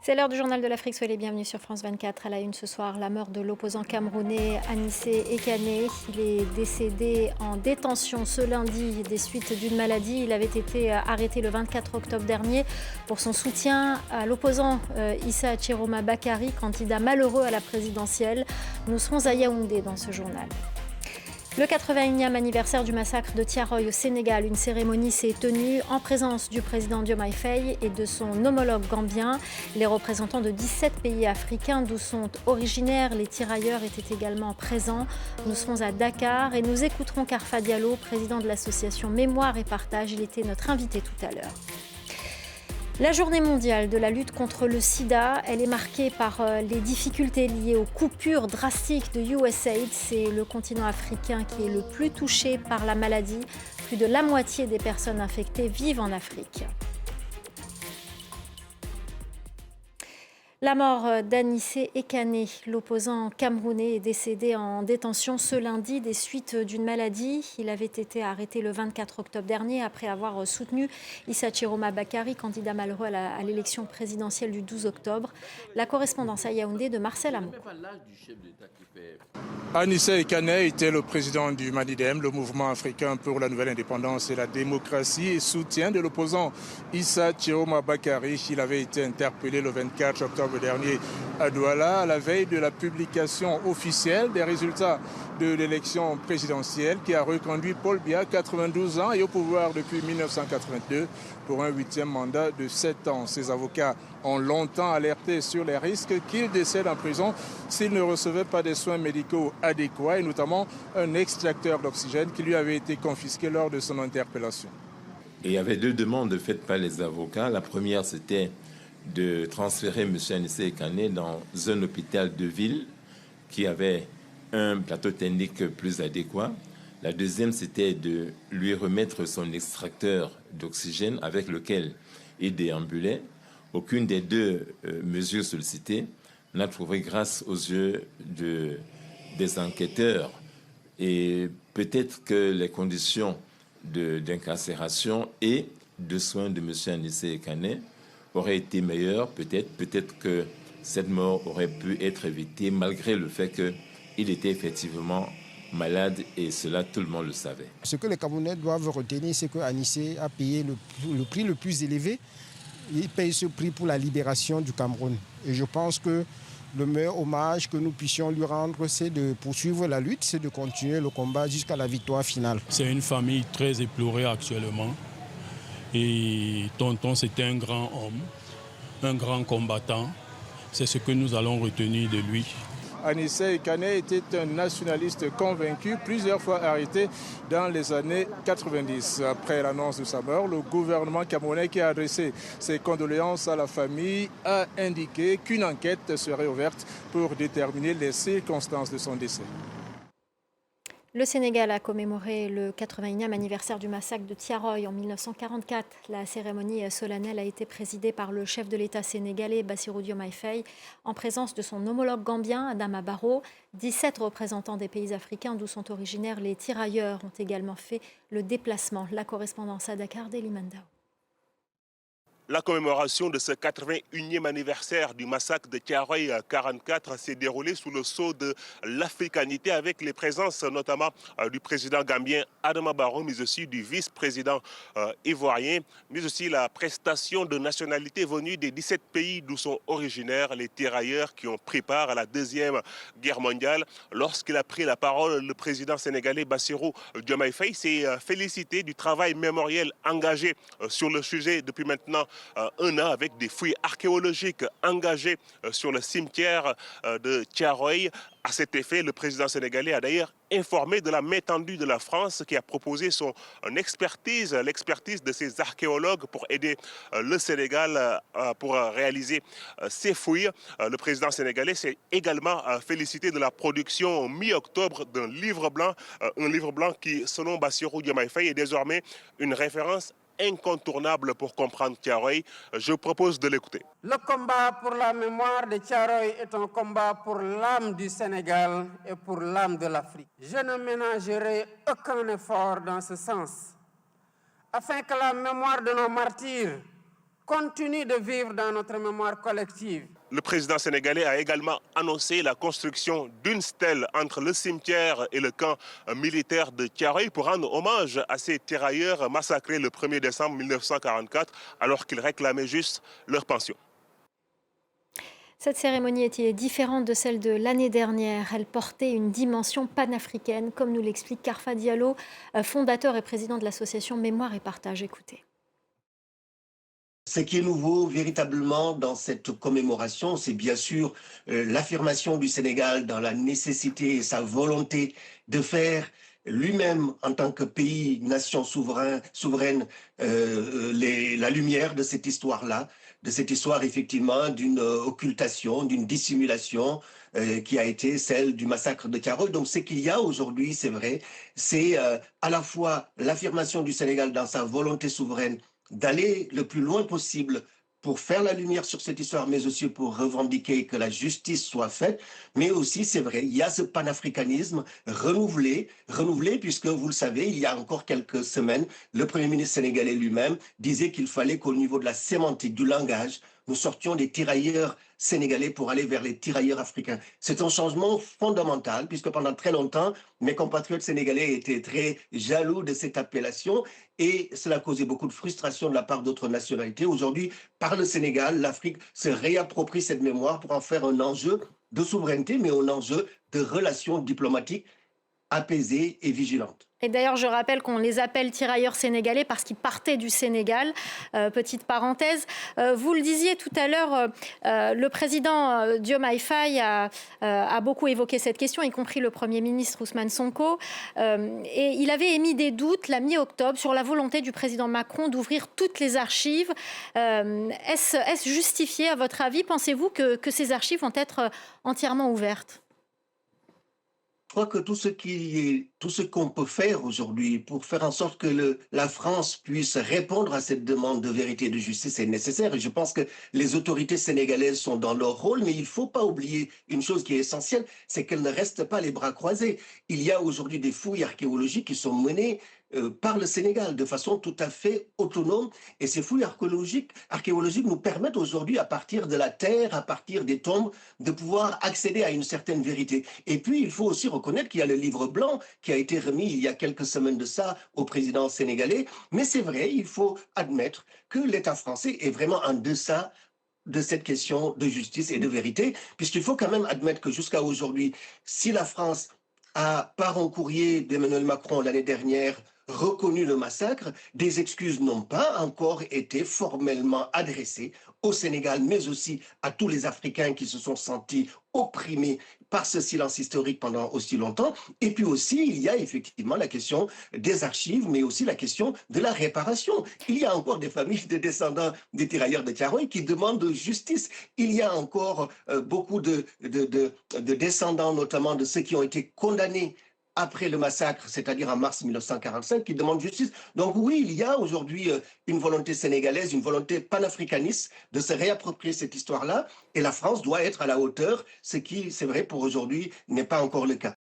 C'est l'heure du journal de l'Afrique. Soyez les bienvenus sur France 24. À la une ce soir, la mort de l'opposant camerounais Anissé Ekane. Il est décédé en détention ce lundi des suites d'une maladie. Il avait été arrêté le 24 octobre dernier pour son soutien à l'opposant Issa Chiroma Bakary, candidat malheureux à la présidentielle. Nous serons à Yaoundé dans ce journal. Le 81e anniversaire du massacre de Thiaroye au Sénégal, une cérémonie s'est tenue en présence du président Diomaye Faye et de son homologue gambien. Les représentants de 17 pays africains d'où sont originaires les tirailleurs étaient également présents. Nous serons à Dakar et nous écouterons Karfa Diallo, président de l'association Mémoire et Partage. Il était notre invité tout à l'heure. La journée mondiale de la lutte contre le sida, elle est marquée par les difficultés liées aux coupures drastiques de USAID. C'est le continent africain qui est le plus touché par la maladie. Plus de la moitié des personnes infectées vivent en Afrique. La mort d'Anissé Ekane, l'opposant camerounais, est décédé en détention ce lundi des suites d'une maladie. Il avait été arrêté le 24 octobre dernier après avoir soutenu Issa Chiroma Bakary, candidat malheureux à l'élection présidentielle du 12 octobre. La correspondance à Yaoundé de Marcel Amou. Anissé Ekane était le président du MANIDEM, le mouvement africain pour la nouvelle indépendance et la démocratie, et soutien de l'opposant Issa Chiroma Bakary. Il avait été interpellé le 24 octobre dernier à Douala, à la veille de la publication officielle des résultats de l'élection présidentielle qui a reconduit Paul Biya, 92 ans et au pouvoir depuis 1982 pour un 8e mandat de 7 ans. Ses avocats ont longtemps alerté sur les risques qu'il décède en prison s'il ne recevait pas des soins médicaux adéquats et notamment un extracteur d'oxygène qui lui avait été confisqué lors de son interpellation. Et il y avait deux demandes faites par les avocats. La première, c'était de transférer M. Anissé Ekane dans un hôpital de ville qui avait un plateau technique plus adéquat. La deuxième, c'était de lui remettre son extracteur d'oxygène avec lequel il déambulait. Aucune des deux mesures sollicitées n'a trouvé grâce aux yeux des enquêteurs. Et peut-être que les conditions d'incarcération et de soins de M. Anissé Ekane auraient été meilleures. Peut-être que cette mort aurait pu être évitée malgré le fait qu'il était effectivement malade et cela, tout le monde le savait. Ce que les Camerounais doivent retenir, c'est qu'Anissé a payé le prix le plus élevé. Il paye ce prix pour la libération du Cameroun. Et je pense que le meilleur hommage que nous puissions lui rendre, c'est de poursuivre la lutte, c'est de continuer le combat jusqu'à la victoire finale. C'est une famille très éplorée actuellement. Et Tonton, c'était un grand homme, un grand combattant. C'est ce que nous allons retenir de lui. Anissé Ekane était un nationaliste convaincu, plusieurs fois arrêté dans les années 90. Après l'annonce de sa mort, le gouvernement camerounais qui a adressé ses condoléances à la famille a indiqué qu'une enquête serait ouverte pour déterminer les circonstances de son décès. Le Sénégal a commémoré le 81e anniversaire du massacre de Thiaroye en 1944. La cérémonie solennelle a été présidée par le chef de l'État sénégalais Bassirou Diomaye Faye en présence de son homologue gambien Adama Barrow. 17 représentants des pays africains d'où sont originaires les tirailleurs ont également fait le déplacement. La correspondance à Dakar d'Eli Mandao. La commémoration de ce 81e anniversaire du massacre de Thiaroye 44 s'est déroulée sous le sceau de l'africanité avec les présences notamment du président gambien Adama Barrow, mais aussi du vice-président ivoirien, mais aussi la prestation de nationalités venues des 17 pays d'où sont originaires les tirailleurs qui ont pris part à la Deuxième Guerre mondiale. Lorsqu'il a pris la parole, le président sénégalais Bassirou Diomaye Faye s'est félicité du travail mémoriel engagé sur le sujet depuis maintenant un an avec des fouilles archéologiques engagées sur le cimetière de Thiaroye. À cet effet, le président sénégalais a d'ailleurs informé de la main tendue de la France qui a proposé son expertise, l'expertise de ses archéologues pour aider le Sénégal pour réaliser ces fouilles. Le président sénégalais s'est également félicité de la production mi-octobre d'un livre blanc, un livre blanc qui, selon Bassirou Diomaye Faye, est désormais une référence incontournable pour comprendre Thiaroye. Je propose de l'écouter. Le combat pour la mémoire de Thiaroye est un combat pour l'âme du Sénégal et pour l'âme de l'Afrique. Je ne ménagerai aucun effort dans ce sens, afin que la mémoire de nos martyrs continue de vivre dans notre mémoire collective. Le président sénégalais a également annoncé la construction d'une stèle entre le cimetière et le camp militaire de Thiaroye pour rendre hommage à ces tirailleurs massacrés le 1er décembre 1944 alors qu'ils réclamaient juste leur pension. Cette cérémonie était différente de celle de l'année dernière. Elle portait une dimension panafricaine, comme nous l'explique Karfa Diallo, fondateur et président de l'association Mémoire et Partage. Écoutez. Ce qui est nouveau véritablement dans cette commémoration, c'est bien sûr l'affirmation du Sénégal dans la nécessité et sa volonté de faire lui-même, en tant que pays, nation souveraine, la lumière de cette histoire-là, de cette histoire effectivement d'une occultation, d'une dissimulation qui a été celle du massacre de Thiaroye. Donc ce qu'il y a aujourd'hui, c'est vrai, c'est à la fois l'affirmation du Sénégal dans sa volonté souveraine d'aller le plus loin possible pour faire la lumière sur cette histoire, mais aussi pour revendiquer que la justice soit faite. Mais aussi, c'est vrai, il y a ce panafricanisme renouvelé, puisque vous le savez, il y a encore quelques semaines, le Premier ministre sénégalais lui-même disait qu'il fallait qu'au niveau de la sémantique, du langage, nous sortions des tirailleurs sénégalais pour aller vers les tirailleurs africains. C'est un changement fondamental, puisque pendant très longtemps, mes compatriotes sénégalais étaient très jaloux de cette appellation et cela causait beaucoup de frustration de la part d'autres nationalités. Aujourd'hui, par le Sénégal, l'Afrique se réapproprie cette mémoire pour en faire un enjeu de souveraineté, mais un enjeu de relations diplomatiques apaisées et vigilantes. Et d'ailleurs, je rappelle qu'on les appelle tirailleurs sénégalais parce qu'ils partaient du Sénégal. Petite parenthèse. Vous le disiez tout à l'heure, le président Diomaye Faye a beaucoup évoqué cette question, y compris le Premier ministre Ousmane Sonko. Et il avait émis des doutes la mi-octobre sur la volonté du président Macron d'ouvrir toutes les archives. Est-ce justifié à votre avis? Pensez-vous que ces archives vont être entièrement ouvertes? Je crois que tout ce qu'on peut faire aujourd'hui pour faire en sorte que la France puisse répondre à cette demande de vérité et de justice est nécessaire. Et je pense que les autorités sénégalaises sont dans leur rôle, mais il ne faut pas oublier une chose qui est essentielle, c'est qu'elles ne restent pas les bras croisés. Il y a aujourd'hui des fouilles archéologiques qui sont menées par le Sénégal de façon tout à fait autonome. Et ces fouilles archéologiques nous permettent aujourd'hui, à partir de la terre, à partir des tombes, de pouvoir accéder à une certaine vérité. Et puis, il faut aussi reconnaître qu'il y a le livre blanc qui a été remis il y a quelques semaines de ça au président sénégalais. Mais c'est vrai, il faut admettre que l'État français est vraiment en deçà de cette question de justice et de vérité, puisqu'il faut quand même admettre que jusqu'à aujourd'hui, si la France a, par un courrier d'Emmanuel Macron l'année dernière, reconnu le massacre, des excuses n'ont pas encore été formellement adressées au Sénégal, mais aussi à tous les Africains qui se sont sentis opprimés par ce silence historique pendant aussi longtemps. Et puis aussi, il y a effectivement la question des archives, mais aussi la question de la réparation. Il y a encore des familles de descendants des tirailleurs de Thiaroye qui demandent justice. Il y a encore beaucoup de descendants, notamment de ceux qui ont été condamnés après le massacre, c'est-à-dire en mars 1945, qui demandent justice. Donc oui, il y a aujourd'hui une volonté sénégalaise, une volonté panafricaniste de se réapproprier cette histoire-là, et la France doit être à la hauteur, ce qui, c'est vrai, pour aujourd'hui, n'est pas encore le cas.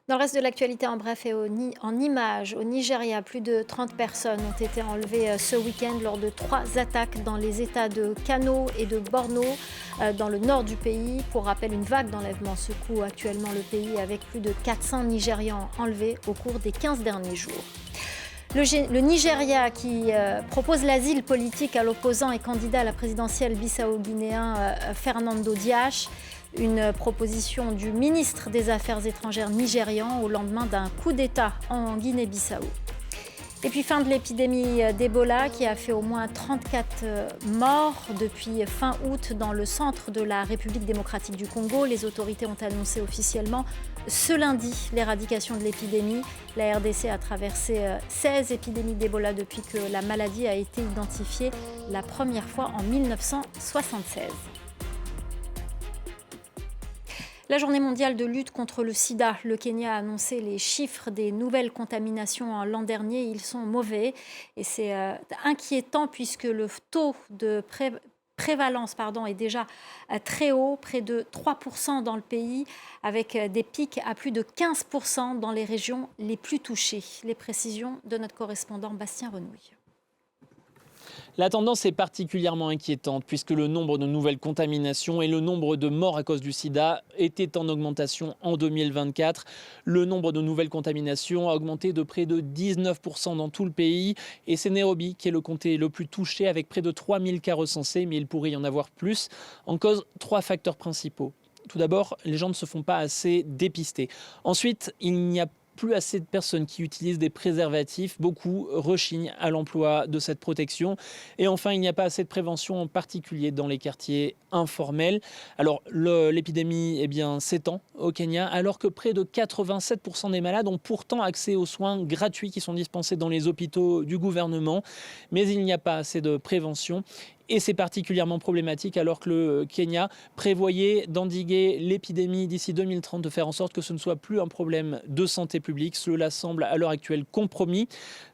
Dans le reste de l'actualité, en bref et en images, au Nigeria, plus de 30 personnes ont été enlevées ce week-end lors de 3 attaques dans les États de Kano et de Borno, dans le nord du pays. Pour rappel, une vague d'enlèvements secoue actuellement le pays avec plus de 400 Nigérians enlevés au cours des 15 derniers jours. Le Nigeria qui propose l'asile politique à l'opposant et candidat à la présidentielle bissau-guinéen Fernando Dias. Une proposition du ministre des Affaires étrangères nigérian au lendemain d'un coup d'État en Guinée-Bissau. Et puis fin de l'épidémie d'Ebola qui a fait au moins 34 morts depuis fin août dans le centre de la République démocratique du Congo. Les autorités ont annoncé officiellement ce lundi l'éradication de l'épidémie. La RDC a traversé 16 épidémies d'Ebola depuis que la maladie a été identifiée la première fois en 1976. La journée mondiale de lutte contre le sida. Le Kenya a annoncé les chiffres des nouvelles contaminations l'an dernier. Ils sont mauvais et c'est inquiétant puisque le taux de prévalence est déjà très haut, près de 3% dans le pays, avec des pics à plus de 15% dans les régions les plus touchées. Les précisions de notre correspondant Bastien Renouille. La tendance est particulièrement inquiétante puisque le nombre de nouvelles contaminations et le nombre de morts à cause du sida étaient en augmentation en 2024. Le nombre de nouvelles contaminations a augmenté de près de 19% dans tout le pays et c'est Nairobi qui est le comté le plus touché avec près de 3000 cas recensés, mais il pourrait y en avoir plus. En cause, 3 facteurs principaux. Tout d'abord, les gens ne se font pas assez dépister. Ensuite, il n'y a plus assez de personnes qui utilisent des préservatifs. Beaucoup rechignent à l'emploi de cette protection. Et enfin, il n'y a pas assez de prévention, en particulier dans les quartiers informels. Alors, l'épidémie s'étend au Kenya, alors que près de 87% des malades ont pourtant accès aux soins gratuits qui sont dispensés dans les hôpitaux du gouvernement. Mais il n'y a pas assez de prévention. Et c'est particulièrement problématique alors que le Kenya prévoyait d'endiguer l'épidémie d'ici 2030, de faire en sorte que ce ne soit plus un problème de santé publique. Cela semble à l'heure actuelle compromis.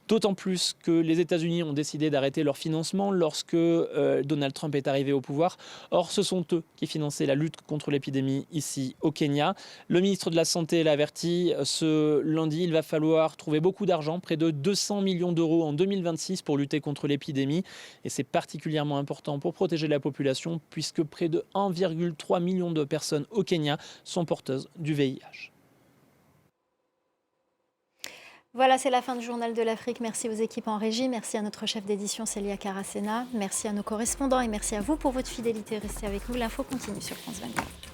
D'autant plus que les États-Unis ont décidé d'arrêter leur financement lorsque Donald Trump est arrivé au pouvoir. Or, ce sont eux qui finançaient la lutte contre l'épidémie ici au Kenya. Le ministre de la Santé l'a averti ce lundi, il va falloir trouver beaucoup d'argent, près de 200 millions d'euros en 2026 pour lutter contre l'épidémie. Et c'est particulièrement important pour protéger la population puisque près de 1,3 million de personnes au Kenya sont porteuses du VIH. Voilà, c'est la fin du Journal de l'Afrique. Merci aux équipes en régie, merci à notre chef d'édition Célia Caracena, merci à nos correspondants et merci à vous pour votre fidélité. Restez avec nous, l'info continue sur France 24.